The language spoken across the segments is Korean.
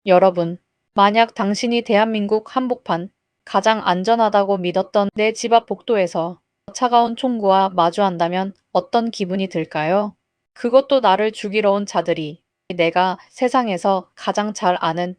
여러분, 만약 당신이 대한민국 한복판 가장 안전하다고 믿었던 내 집 앞 복도에서 차가운 총구와 마주한다면 어떤 기분이 들까요? 그것도 나를 죽이러 온 자들이 내가 세상에서 가장 잘 아는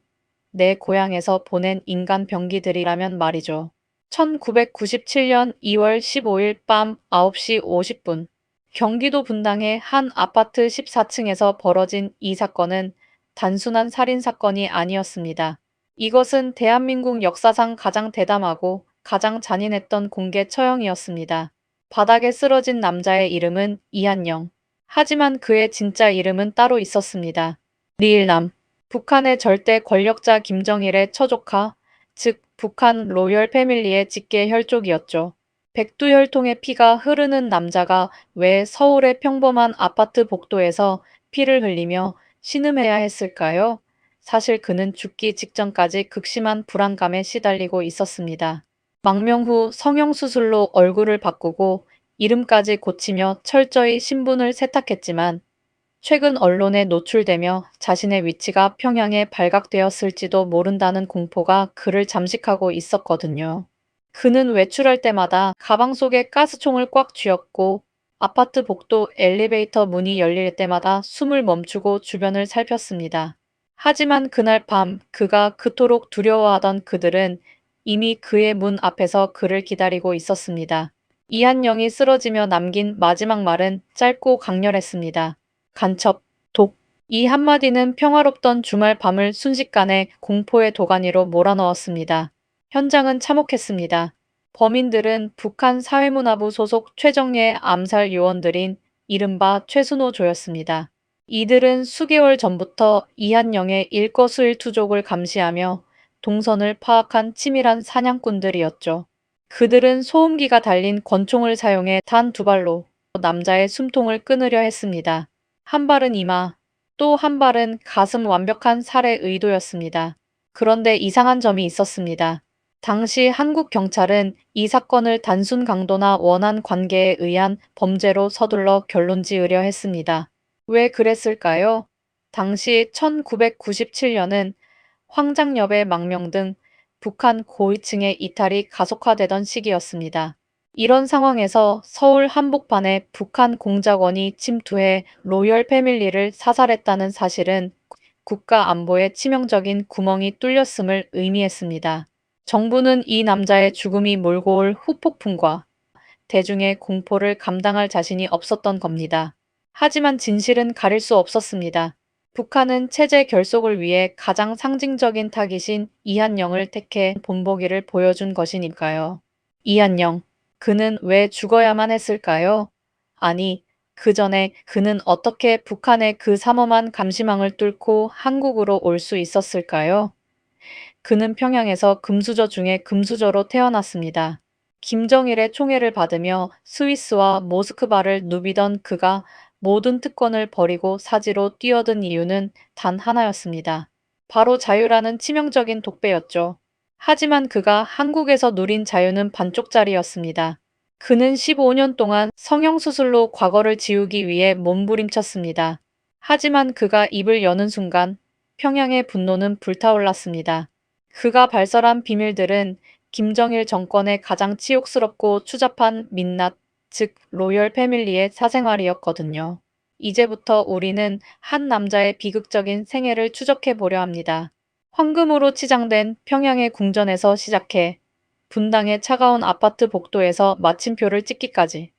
내 고향에서 보낸 인간 병기들이라면 말이죠. 1997년 2월 15일 밤 9시 50분 경기도 분당의 한 아파트 14층에서 벌어진 이 사건은 단순한 살인 사건이 아니었습니다. 이것은 대한민국 역사상 가장 대담하고 가장 잔인했던 공개 처형이었습니다. 바닥에 쓰러진 남자의 이름은 이한영. 하지만 그의 진짜 이름은 따로 있었습니다. 리일남. 북한의 절대 권력자 김정일의 처조카, 즉 북한 로열 패밀리의 직계 혈족이었죠. 백두혈통의 피가 흐르는 남자가 왜 서울의 평범한 아파트 복도에서 피를 흘리며 신음해야 했을까요? 사실 그는 죽기 직전까지 극심한 불안감에 시달리고 있었습니다. 망명 후 성형수술로 얼굴을 바꾸고 이름까지 고치며 철저히 신분을 세탁했지만 최근 언론에 노출되며 자신의 위치가 평양에 발각되었을지도 모른다는 공포가 그를 잠식하고 있었거든요. 그는 외출할 때마다 가방 속에 가스총을 꽉 쥐었고 아파트 복도 엘리베이터 문이 열릴 때마다 숨을 멈추고 주변을 살폈습니다. 하지만 그날 밤 그가 그토록 두려워하던 그들은 이미 그의 문 앞에서 그를 기다리고 있었습니다. 이한영이 쓰러지며 남긴 마지막 말은 짧고 강렬했습니다. 간첩, 독. 이 한마디는 평화롭던 주말 밤을 순식간에 공포의 도가니로 몰아넣었습니다. 현장은 참혹했습니다. 범인들은 북한 사회문화부 소속 최정예 암살 요원들인 이른바 최순호조였습니다. 이들은 수개월 전부터 이한영의 일거수일투족을 감시하며 동선을 파악한 치밀한 사냥꾼들이었죠. 그들은 소음기가 달린 권총을 사용해 단 두 발로 남자의 숨통을 끊으려 했습니다. 한 발은 이마, 또 한 발은 가슴 완벽한 살해 의도였습니다. 그런데 이상한 점이 있었습니다. 당시 한국 경찰은 이 사건을 단순 강도나 원한 관계에 의한 범죄로 서둘러 결론 지으려 했습니다. 왜 그랬을까요? 당시 1997년은 황장엽의 망명 등 북한 고위층의 이탈이 가속화되던 시기였습니다. 이런 상황에서 서울 한복판에 북한 공작원이 침투해 로열 패밀리를 사살했다는 사실은 국가 안보에 치명적인 구멍이 뚫렸음을 의미했습니다. 정부는 이 남자의 죽음이 몰고 올 후폭풍과 대중의 공포를 감당할 자신이 없었던 겁니다. 하지만 진실은 가릴 수 없었습니다. 북한은 체제 결속을 위해 가장 상징적인 타깃인 이한영을 택해 본보기를 보여준 것이니까요. 이한영. 그는 왜 죽어야만 했을까요? 아니, 그 전에 그는 어떻게 북한의 그 삼엄한 감시망을 뚫고 한국으로 올 수 있었을까요? 그는 평양에서 금수저 중에 금수저로 태어났습니다. 김정일의 총애를 받으며 스위스와 모스크바를 누비던 그가 모든 특권을 버리고 사지로 뛰어든 이유는 단 하나였습니다. 바로 자유라는 치명적인 독배였죠. 하지만 그가 한국에서 누린 자유는 반쪽짜리였습니다. 그는 15년 동안 성형수술로 과거를 지우기 위해 몸부림쳤습니다. 하지만 그가 입을 여는 순간 평양의 분노는 불타올랐습니다. 그가 발설한 비밀들은 김정일 정권의 가장 치욕스럽고 추잡한 민낯, 즉 로열 패밀리의 사생활이었거든요. 이제부터 우리는 한 남자의 비극적인 생애를 추적해 보려 합니다. 황금으로 치장된 평양의 궁전에서 시작해 분당의 차가운 아파트 복도에서 마침표를 찍기까지.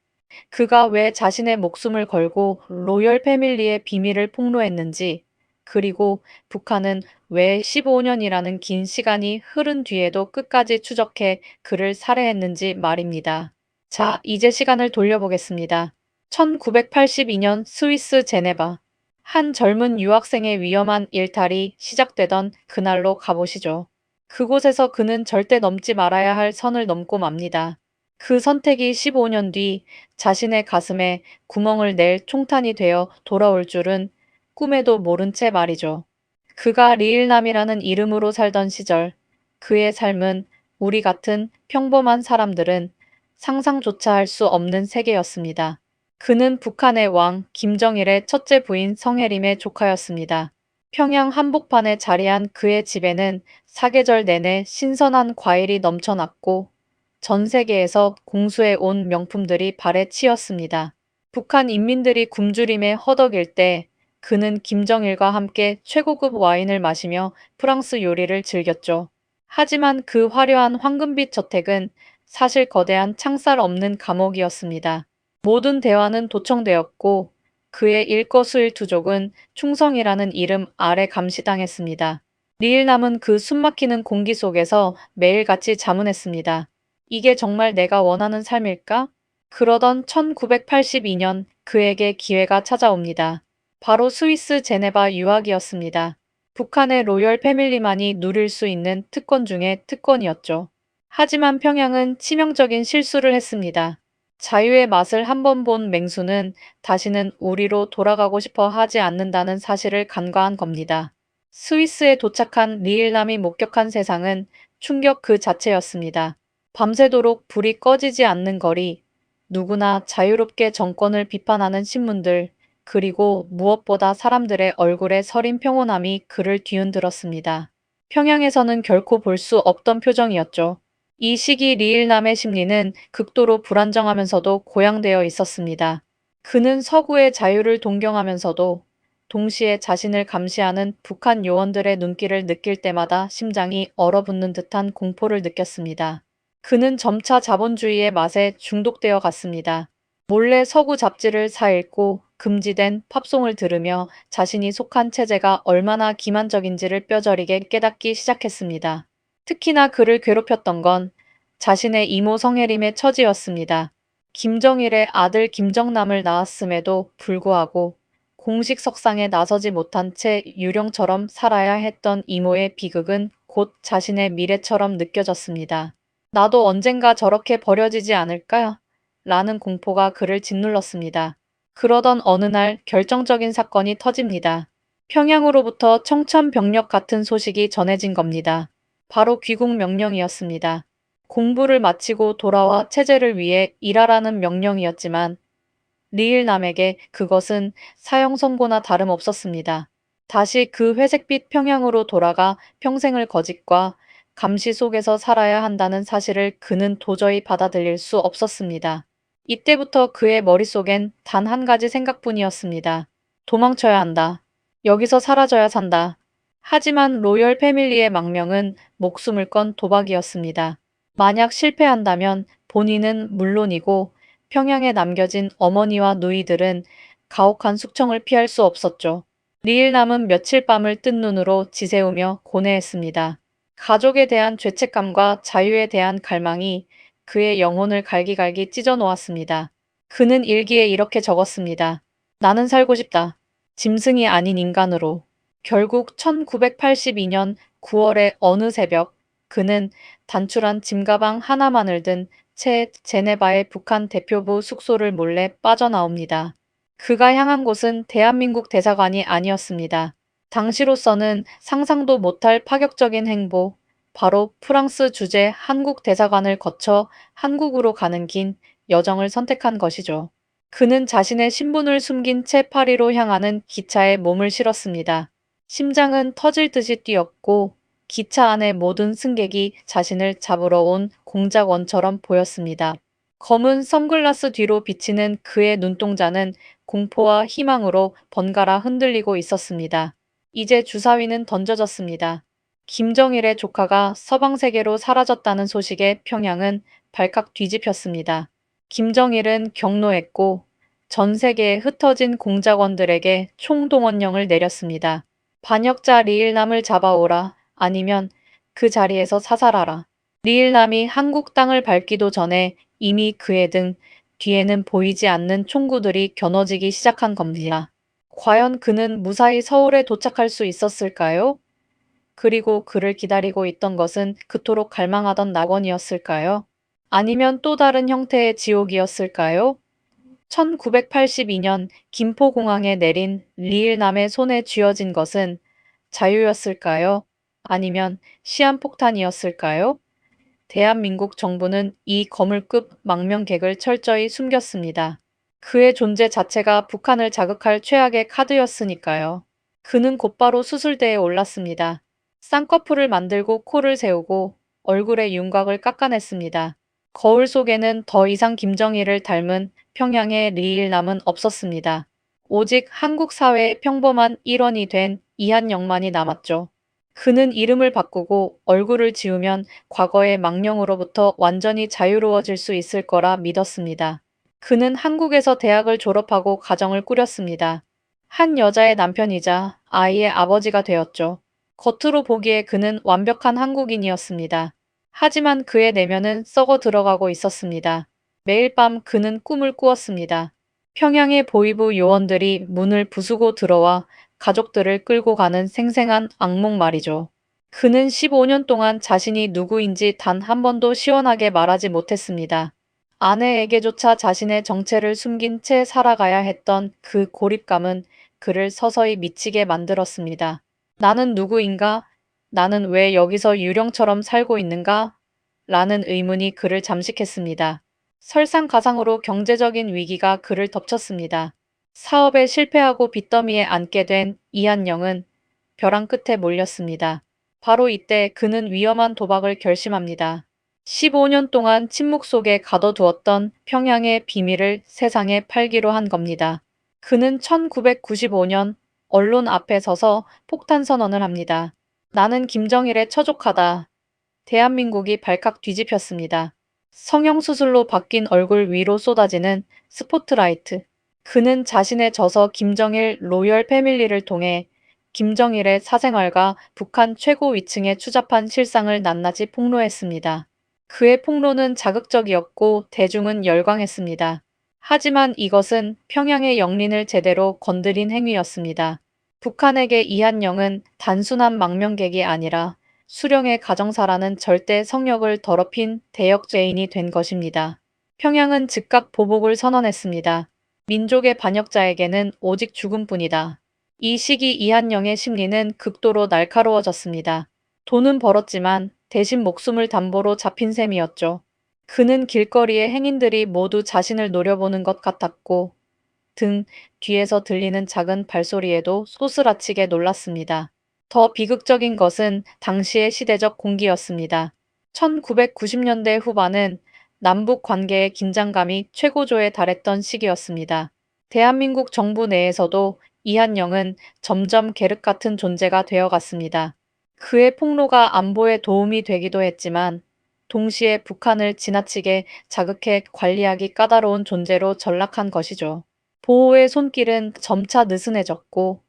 그가 왜 자신의 목숨을 걸고 로열 패밀리의 비밀을 폭로했는지, 그리고 북한은 왜 15년이라는 긴 시간이 흐른 뒤에도 끝까지 추적해 그를 살해했는지 말입니다. 자, 이제 시간을 돌려보겠습니다. 1982년 스위스 제네바. 한 젊은 유학생의 위험한 일탈이 시작되던 그날로 가보시죠. 그곳에서 그는 절대 넘지 말아야 할 선을 넘고 맙니다. 그 선택이 15년 뒤 자신의 가슴에 구멍을 낼 총탄이 되어 돌아올 줄은 꿈에도 모른 채 말이죠. 그가 리일남이라는 이름으로 살던 시절, 그의 삶은 우리 같은 평범한 사람들은 상상조차 할 수 없는 세계였습니다. 그는 북한의 왕 김정일의 첫째 부인 성혜림의 조카였습니다. 평양 한복판에 자리한 그의 집에는 사계절 내내 신선한 과일이 넘쳐났고 전 세계에서 공수해 온 명품들이 발에 치였습니다. 북한 인민들이 굶주림에 허덕일 때 그는 김정일과 함께 최고급 와인을 마시며 프랑스 요리를 즐겼죠. 하지만 그 화려한 황금빛 저택은 사실 거대한 창살 없는 감옥이었습니다. 모든 대화는 도청되었고 그의 일거수일투족은 충성이라는 이름 아래 감시당했습니다. 리일남은 그 숨막히는 공기 속에서 매일같이 자문했습니다. 이게 정말 내가 원하는 삶일까? 그러던 1982년 그에게 기회가 찾아옵니다. 바로 스위스 제네바 유학이었습니다. 북한의 로열 패밀리만이 누릴 수 있는 특권 중에 특권이었죠. 하지만 평양은 치명적인 실수를 했습니다. 자유의 맛을 한번 본 맹수는 다시는 우리로 돌아가고 싶어 하지 않는다는 사실을 간과한 겁니다. 스위스에 도착한 리일남이 목격한 세상은 충격 그 자체였습니다. 밤새도록 불이 꺼지지 않는 거리, 누구나 자유롭게 정권을 비판하는 신문들, 그리고 무엇보다 사람들의 얼굴에 서린 평온함이 그를 뒤흔들었습니다. 평양에서는 결코 볼 수 없던 표정이었죠. 이 시기 리일남의 심리는 극도로 불안정하면서도 고양되어 있었습니다. 그는 서구의 자유를 동경하면서도 동시에 자신을 감시하는 북한 요원들의 눈길을 느낄 때마다 심장이 얼어붙는 듯한 공포를 느꼈습니다. 그는 점차 자본주의의 맛에 중독되어 갔습니다. 몰래 서구 잡지를 사읽고 금지된 팝송을 들으며 자신이 속한 체제가 얼마나 기만적인지를 뼈저리게 깨닫기 시작했습니다. 특히나 그를 괴롭혔던 건 자신의 이모 성혜림의 처지였습니다. 김정일의 아들 김정남을 낳았음에도 불구하고 공식 석상에 나서지 못한 채 유령처럼 살아야 했던 이모의 비극은 곧 자신의 미래처럼 느껴졌습니다. 나도 언젠가 저렇게 버려지지 않을까? 라는 공포가 그를 짓눌렀습니다. 그러던 어느 날 결정적인 사건이 터집니다. 평양으로부터 청천벽력 같은 소식이 전해진 겁니다. 바로 귀국 명령이었습니다. 공부를 마치고 돌아와 체제를 위해 일하라는 명령이었지만 리일남에게 그것은 사형 선고나 다름없었습니다. 다시 그 회색빛 평양으로 돌아가 평생을 거짓과 감시 속에서 살아야 한다는 사실을 그는 도저히 받아들일 수 없었습니다. 이때부터 그의 머릿속엔 단 한 가지 생각뿐이었습니다. 도망쳐야 한다. 여기서 사라져야 산다. 하지만 로열 패밀리의 망명은 목숨을 건 도박이었습니다. 만약 실패한다면 본인은 물론이고 평양에 남겨진 어머니와 누이들은 가혹한 숙청을 피할 수 없었죠. 리일남은 며칠 밤을 뜬 눈으로 지새우며 고뇌했습니다. 가족에 대한 죄책감과 자유에 대한 갈망이 그의 영혼을 갈기갈기 찢어 놓았습니다. 그는 일기에 이렇게 적었습니다. 나는 살고 싶다. 짐승이 아닌 인간으로. 결국 1982년 9월의 어느 새벽, 그는 단출한 짐가방 하나만을 든 채 제네바의 북한 대표부 숙소를 몰래 빠져나옵니다. 그가 향한 곳은 대한민국 대사관이 아니었습니다. 당시로서는 상상도 못할 파격적인 행보, 바로 프랑스 주재 한국 대사관을 거쳐 한국으로 가는 긴 여정을 선택한 것이죠. 그는 자신의 신분을 숨긴 채 파리로 향하는 기차에 몸을 실었습니다. 심장은 터질 듯이 뛰었고 기차 안의 모든 승객이 자신을 잡으러 온 공작원처럼 보였습니다. 검은 선글라스 뒤로 비치는 그의 눈동자는 공포와 희망으로 번갈아 흔들리고 있었습니다. 이제 주사위는 던져졌습니다. 김정일의 조카가 서방세계로 사라졌다는 소식에 평양은 발칵 뒤집혔습니다. 김정일은 경로했고 전 세계에 흩어진 공작원들에게 총동원령을 내렸습니다. 반역자 리일남을 잡아오라. 아니면 그 자리에서 사살하라. 리일남이 한국 땅을 밟기도 전에 이미 그의 등 뒤에는 보이지 않는 총구들이 겨눠지기 시작한 겁니다. 과연 그는 무사히 서울에 도착할 수 있었을까요? 그리고 그를 기다리고 있던 것은 그토록 갈망하던 낙원이었을까요? 아니면 또 다른 형태의 지옥이었을까요? 1982년 김포공항에 내린 리일남의 손에 쥐어진 것은 자유였을까요? 아니면 시한폭탄이었을까요? 대한민국 정부는 이 거물급 망명객을 철저히 숨겼습니다. 그의 존재 자체가 북한을 자극할 최악의 카드였으니까요. 그는 곧바로 수술대에 올랐습니다. 쌍꺼풀을 만들고 코를 세우고 얼굴의 윤곽을 깎아냈습니다. 거울 속에는 더 이상 김정일을 닮은 평양의 리일남은 없었습니다. 오직 한국 사회의 평범한 일원이 된 이한영만이 남았죠. 그는 이름을 바꾸고 얼굴을 지우면 과거의 망령으로부터 완전히 자유로워질 수 있을 거라 믿었습니다. 그는 한국에서 대학을 졸업하고 가정을 꾸렸습니다. 한 여자의 남편이자 아이의 아버지가 되었죠. 겉으로 보기에 그는 완벽한 한국인이었습니다. 하지만 그의 내면은 썩어 들어가고 있었습니다. 매일 밤 그는 꿈을 꾸었습니다. 평양의 보이부 요원들이 문을 부수고 들어와 가족들을 끌고 가는 생생한 악몽 말이죠. 그는 15년 동안 자신이 누구인지 단 한 번도 시원하게 말하지 못했습니다. 아내에게조차 자신의 정체를 숨긴 채 살아가야 했던 그 고립감은 그를 서서히 미치게 만들었습니다. 나는 누구인가? 나는 왜 여기서 유령처럼 살고 있는가? 라는 의문이 그를 잠식했습니다. 설상가상으로 경제적인 위기가 그를 덮쳤습니다. 사업에 실패하고 빚더미에 앉게 된 이한영은 벼랑 끝에 몰렸습니다. 바로 이때 그는 위험한 도박을 결심합니다. 15년 동안 침묵 속에 가둬두었던 평양의 비밀을 세상에 팔기로 한 겁니다. 그는 1995년 언론 앞에 서서 폭탄 선언을 합니다. 나는 김정일의 처족하다. 대한민국이 발칵 뒤집혔습니다. 성형수술로 바뀐 얼굴 위로 쏟아지는 스포트라이트. 그는 자신의 저서 김정일 로열 패밀리를 통해 김정일의 사생활과 북한 최고 위층에 추잡한 실상을 낱낱이 폭로했습니다. 그의 폭로는 자극적이었고 대중은 열광했습니다. 하지만 이것은 평양의 영린을 제대로 건드린 행위였습니다. 북한에게 이한영은 단순한 망명객이 아니라 수령의 가정사라는 절대 성역을 더럽힌 대역죄인이 된 것입니다. 평양은 즉각 보복을 선언했습니다. 민족의 반역자에게는 오직 죽음뿐이다. 이 시기 이한영의 심리는 극도로 날카로워졌습니다. 돈은 벌었지만 대신 목숨을 담보로 잡힌 셈이었죠. 그는 길거리의 행인들이 모두 자신을 노려보는 것 같았고 등 뒤에서 들리는 작은 발소리에도 소스라치게 놀랐습니다. 더 비극적인 것은 당시의 시대적 공기였습니다. 1990년대 후반은 남북 관계의 긴장감이 최고조에 달했던 시기였습니다. 대한민국 정부 내에서도 이한영은 점점 계륵 같은 존재가 되어갔습니다. 그의 폭로가 안보에 도움이 되기도 했지만 동시에 북한을 지나치게 자극해 관리하기 까다로운 존재로 전락한 것이죠. 보호의 손길은 점차 느슨해졌고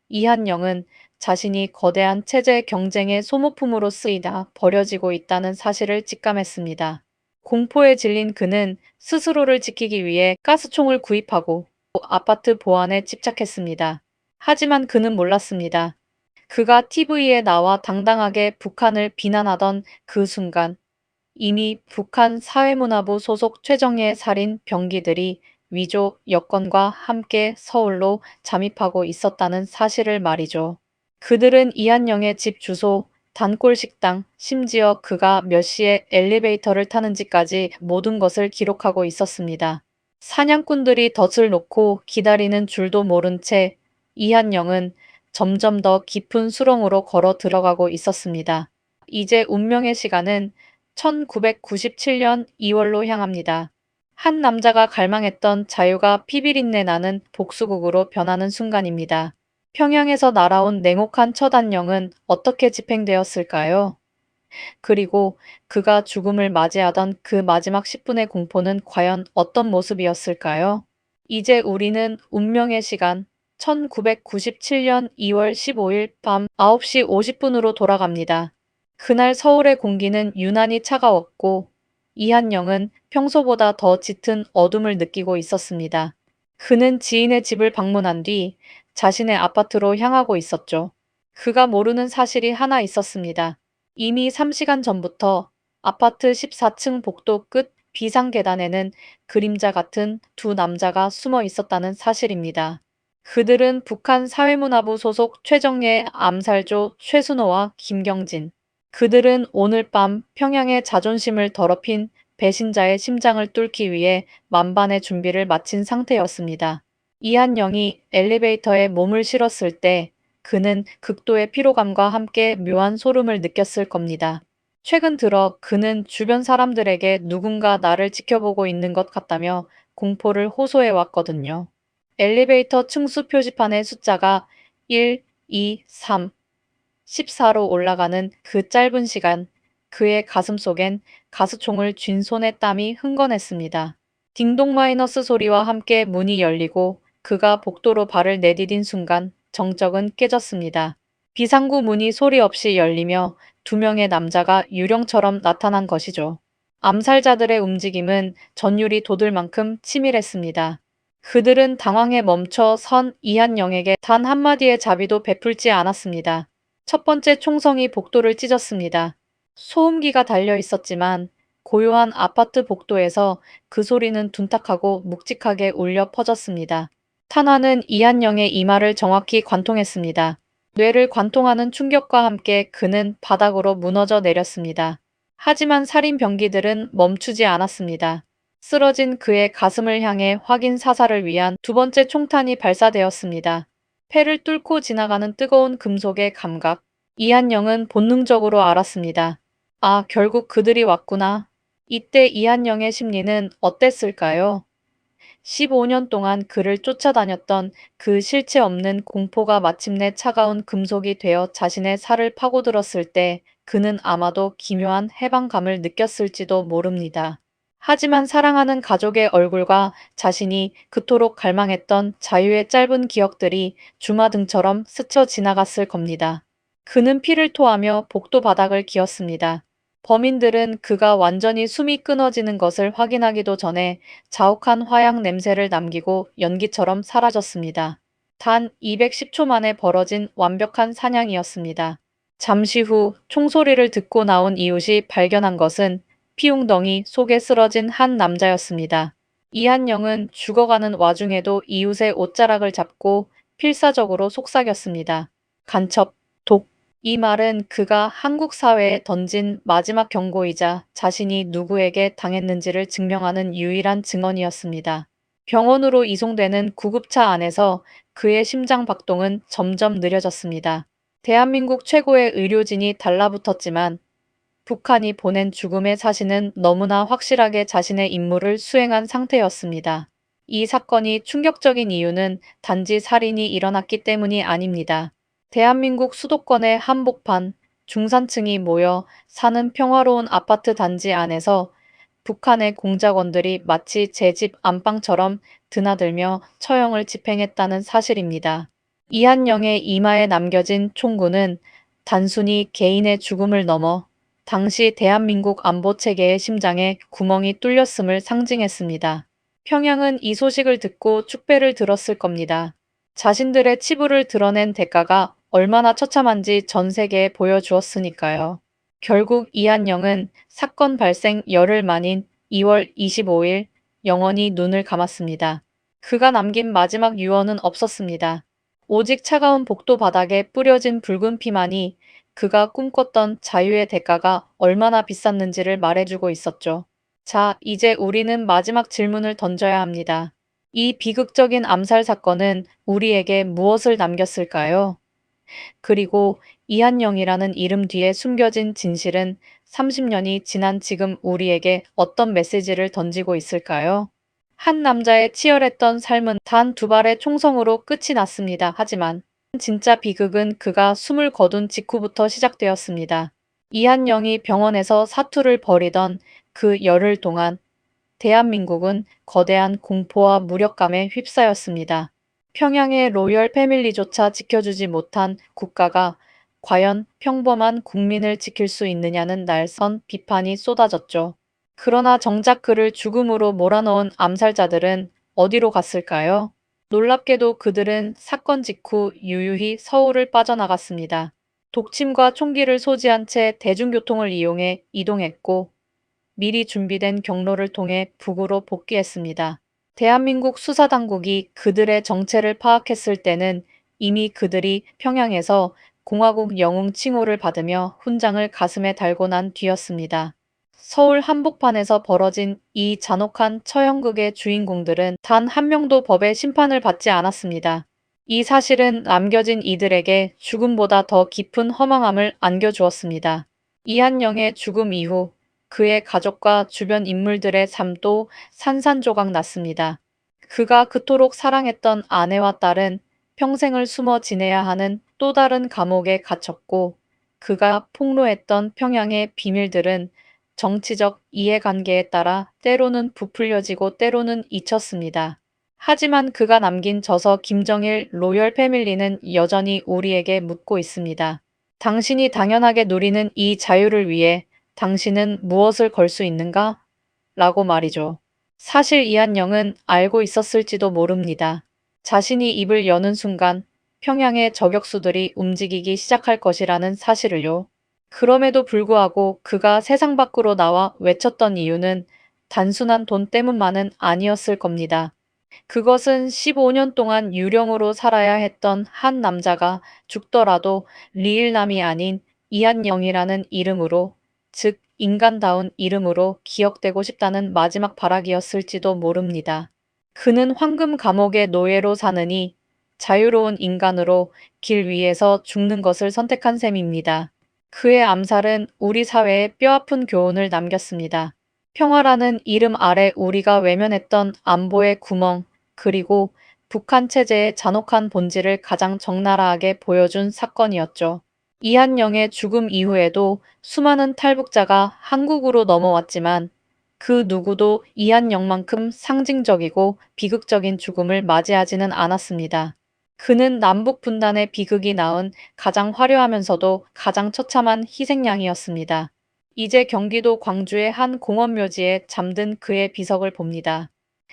이한영은 자신이 거대한 체제 경쟁의 소모품으로 쓰이다 버려지고 있다는 사실을 직감했습니다. 공포에 질린 그는 스스로를 지키기 위해 가스총을 구입하고 아파트 보안에 집착했습니다. 하지만 그는 몰랐습니다. 그가 TV에 나와 당당하게 북한을 비난하던 그 순간 이미 북한 사회문화부 소속 최정예 살인 병기들이 위조 여권과 함께 서울로 잠입하고 있었다는 사실을 말이죠. 그들은 이한영의 집 주소, 단골 식당, 심지어 그가 몇 시에 엘리베이터를 타는지까지 모든 것을 기록하고 있었습니다. 사냥꾼들이 덫을 놓고 기다리는 줄도 모른 채 이한영은 점점 더 깊은 수렁으로 걸어 들어가고 있었습니다. 이제 운명의 시간은 1997년 2월로 향합니다. 한 남자가 갈망했던 자유가 피비린내 나는 복수국으로 변하는 순간입니다. 평양에서 날아온 냉혹한 첫 안녕은 어떻게 집행되었을까요? 그리고 그가 죽음을 맞이하던 그 마지막 10분의 공포는 과연 어떤 모습이었을까요? 이제 우리는 운명의 시간 1997년 2월 15일 밤 9시 50분으로 돌아갑니다. 그날 서울의 공기는 유난히 차가웠고 이한영은 평소보다 더 짙은 어둠을 느끼고 있었습니다. 그는 지인의 집을 방문한 뒤 자신의 아파트로 향하고 있었죠. 그가 모르는 사실이 하나 있었습니다. 이미 3시간 전부터 아파트 14층 복도 끝 비상계단에는 그림자 같은 두 남자가 숨어 있었다는 사실입니다. 그들은 북한 사회문화부 소속 최정예 암살조 최순호와 김경진. 그들은 오늘 밤 평양의 자존심을 더럽힌 배신자의 심장을 뚫기 위해 만반의 준비를 마친 상태였습니다. 이한영이 엘리베이터에 몸을 실었을 때 그는 극도의 피로감과 함께 묘한 소름을 느꼈을 겁니다. 최근 들어 그는 주변 사람들에게 누군가 나를 지켜보고 있는 것 같다며 공포를 호소해 왔거든요. 엘리베이터 층수 표지판의 숫자가 1, 2, 3, 14로 올라가는 그 짧은 시간, 그의 가슴 속엔 가스총을 쥔 손의 땀이 흥건했습니다. 딩동 마이너스 소리와 함께 문이 열리고 그가 복도로 발을 내디딘 순간 정적은 깨졌습니다. 비상구 문이 소리 없이 열리며 두 명의 남자가 유령처럼 나타난 것이죠. 암살자들의 움직임은 전율이 돋을 만큼 치밀했습니다. 그들은 당황해 멈춰 선 이한영에게 단 한마디의 자비도 베풀지 않았습니다. 첫 번째 총성이 복도를 찢었습니다. 소음기가 달려 있었지만 고요한 아파트 복도에서 그 소리는 둔탁하고 묵직하게 울려 퍼졌습니다. 탄환은 이한영의 이마를 정확히 관통했습니다. 뇌를 관통하는 충격과 함께 그는 바닥으로 무너져 내렸습니다. 하지만 살인 병기들은 멈추지 않았습니다. 쓰러진 그의 가슴을 향해 확인 사살을 위한 두 번째 총탄이 발사되었습니다. 폐를 뚫고 지나가는 뜨거운 금속의 감각. 이한영은 본능적으로 알았습니다. 아, 결국 그들이 왔구나. 이때 이한영의 심리는 어땠을까요? 15년 동안 그를 쫓아다녔던 그 실체 없는 공포가 마침내 차가운 금속이 되어 자신의 살을 파고들었을 때 그는 아마도 기묘한 해방감을 느꼈을지도 모릅니다. 하지만 사랑하는 가족의 얼굴과 자신이 그토록 갈망했던 자유의 짧은 기억들이 주마등처럼 스쳐 지나갔을 겁니다. 그는 피를 토하며 복도 바닥을 기었습니다. 범인들은 그가 완전히 숨이 끊어지는 것을 확인하기도 전에 자욱한 화약 냄새를 남기고 연기처럼 사라졌습니다. 단 210초 만에 벌어진 완벽한 사냥이었습니다. 잠시 후 총소리를 듣고 나온 이웃이 발견한 것은 피웅덩이 속에 쓰러진 한 남자였습니다. 이한영은 죽어가는 와중에도 이웃의 옷자락을 잡고 필사적으로 속삭였습니다. 간첩, 독. 이 말은 그가 한국 사회에 던진 마지막 경고이자 자신이 누구에게 당했는지를 증명하는 유일한 증언이었습니다. 병원으로 이송되는 구급차 안에서 그의 심장 박동은 점점 느려졌습니다. 대한민국 최고의 의료진이 달라붙었지만 북한이 보낸 죽음의 사신은 너무나 확실하게 자신의 임무를 수행한 상태였습니다. 이 사건이 충격적인 이유는 단지 살인이 일어났기 때문이 아닙니다. 대한민국 수도권의 한복판, 중산층이 모여 사는 평화로운 아파트 단지 안에서 북한의 공작원들이 마치 제 집 안방처럼 드나들며 처형을 집행했다는 사실입니다. 이한영의 이마에 남겨진 총구는 단순히 개인의 죽음을 넘어 당시 대한민국 안보체계의 심장에 구멍이 뚫렸음을 상징했습니다. 평양은 이 소식을 듣고 축배를 들었을 겁니다. 자신들의 치부를 드러낸 대가가 얼마나 처참한지 전 세계에 보여주었으니까요. 결국 이한영은 사건 발생 열흘 만인 2월 25일 영원히 눈을 감았습니다. 그가 남긴 마지막 유언은 없었습니다. 오직 차가운 복도 바닥에 뿌려진 붉은 피만이 그가 꿈꿨던 자유의 대가가 얼마나 비쌌는지를 말해주고 있었죠. 자, 이제 우리는 마지막 질문을 던져야 합니다. 이 비극적인 암살 사건은 우리에게 무엇을 남겼을까요? 그리고 이한영이라는 이름 뒤에 숨겨진 진실은 30년이 지난 지금 우리에게 어떤 메시지를 던지고 있을까요? 한 남자의 치열했던 삶은 단 두 발의 총성으로 끝이 났습니다. 하지만 진짜 비극은 그가 숨을 거둔 직후부터 시작되었습니다. 이한영이 병원에서 사투를 벌이던 그 열흘 동안 대한민국은 거대한 공포와 무력감에 휩싸였습니다. 평양의 로열 패밀리조차 지켜주지 못한 국가가 과연 평범한 국민을 지킬 수 있느냐는 날선 비판이 쏟아졌죠. 그러나 정작 그를 죽음으로 몰아넣은 암살자들은 어디로 갔을까요? 놀랍게도 그들은 사건 직후 유유히 서울을 빠져나갔습니다. 독침과 총기를 소지한 채 대중교통을 이용해 이동했고 미리 준비된 경로를 통해 북으로 복귀했습니다. 대한민국 수사당국이 그들의 정체를 파악했을 때는 이미 그들이 평양에서 공화국 영웅 칭호를 받으며 훈장을 가슴에 달고 난 뒤였습니다. 서울 한복판에서 벌어진 이 잔혹한 처형극의 주인공들은 단 한 명도 법의 심판을 받지 않았습니다. 이 사실은 남겨진 이들에게 죽음보다 더 깊은 허망함을 안겨주었습니다. 이한영의 죽음 이후 그의 가족과 주변 인물들의 삶도 산산조각 났습니다. 그가 그토록 사랑했던 아내와 딸은 평생을 숨어 지내야 하는 또 다른 감옥에 갇혔고, 그가 폭로했던 평양의 비밀들은 정치적 이해관계에 따라 때로는 부풀려지고 때로는 잊혔습니다. 하지만 그가 남긴 저서 김정일 로열 패밀리는 여전히 우리에게 묻고 있습니다. 당신이 당연하게 누리는 이 자유를 위해 당신은 무엇을 걸 수 있는가? 라고 말이죠. 사실 이한영은 알고 있었을지도 모릅니다. 자신이 입을 여는 순간 평양의 저격수들이 움직이기 시작할 것이라는 사실을요. 그럼에도 불구하고 그가 세상 밖으로 나와 외쳤던 이유는 단순한 돈 때문만은 아니었을 겁니다. 그것은 15년 동안 유령으로 살아야 했던 한 남자가 죽더라도 리일남이 아닌 이한영이라는 이름으로, 즉 인간다운 이름으로 기억되고 싶다는 마지막 발악이었을지도 모릅니다. 그는 황금 감옥의 노예로 사느니 자유로운 인간으로 길 위에서 죽는 것을 선택한 셈입니다. 그의 암살은 우리 사회에 뼈아픈 교훈을 남겼습니다. 평화라는 이름 아래 우리가 외면했던 안보의 구멍, 그리고 북한 체제의 잔혹한 본질을 가장 적나라하게 보여준 사건이었죠. 이한영의 죽음 이후에도 수많은 탈북자가 한국으로 넘어왔지만 그 누구도 이한영만큼 상징적이고 비극적인 죽음을 맞이하지는 않았습니다. 그는 남북 분단의 비극이 낳은 가장 화려하면서도 가장 처참한 희생양이었습니다. 이제 경기도 광주의 한 공원묘지에 잠든 그의 비석을 봅니다.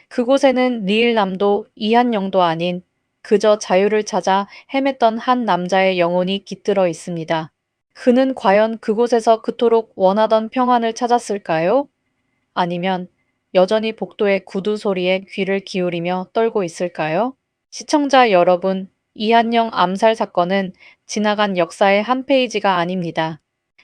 그곳에는 리일남도 이한영도 아닌 그저 자유를 찾아 헤맸던 한 남자의 영혼이 깃들어 있습니다. 그는 과연 그곳에서 그토록 원하던 평안을 찾았을까요? 아니면 여전히 복도의 구두 소리에 귀를 기울이며 떨고 있을까요? 시청자 여러분, 이한영 암살 사건은 지나간 역사의 한 페이지가 아닙니다.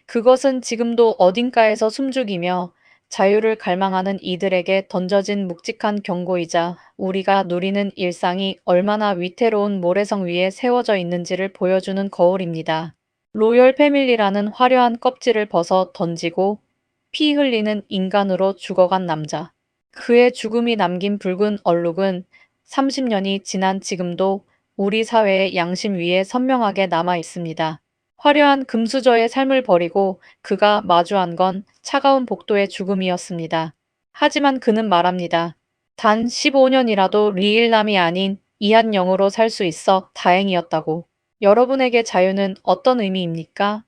그것은 지금도 어딘가에서 숨죽이며 자유를 갈망하는 이들에게 던져진 묵직한 경고이자 우리가 누리는 일상이 얼마나 위태로운 모래성 위에 세워져 있는지를 보여주는 거울입니다. 로열 패밀리라는 화려한 껍질을 벗어 던지고 피 흘리는 인간으로 죽어간 남자. 그의 죽음이 남긴 붉은 얼룩은 30년이 지난 지금도 우리 사회의 양심 위에 선명하게 남아 있습니다. 화려한 금수저의 삶을 버리고 그가 마주한 건 차가운 복도의 죽음이었습니다. 하지만 그는 말합니다. 단 15년이라도 리일남이 아닌 이한영으로 살 수 있어 다행이었다고. 여러분에게 자유는 어떤 의미입니까?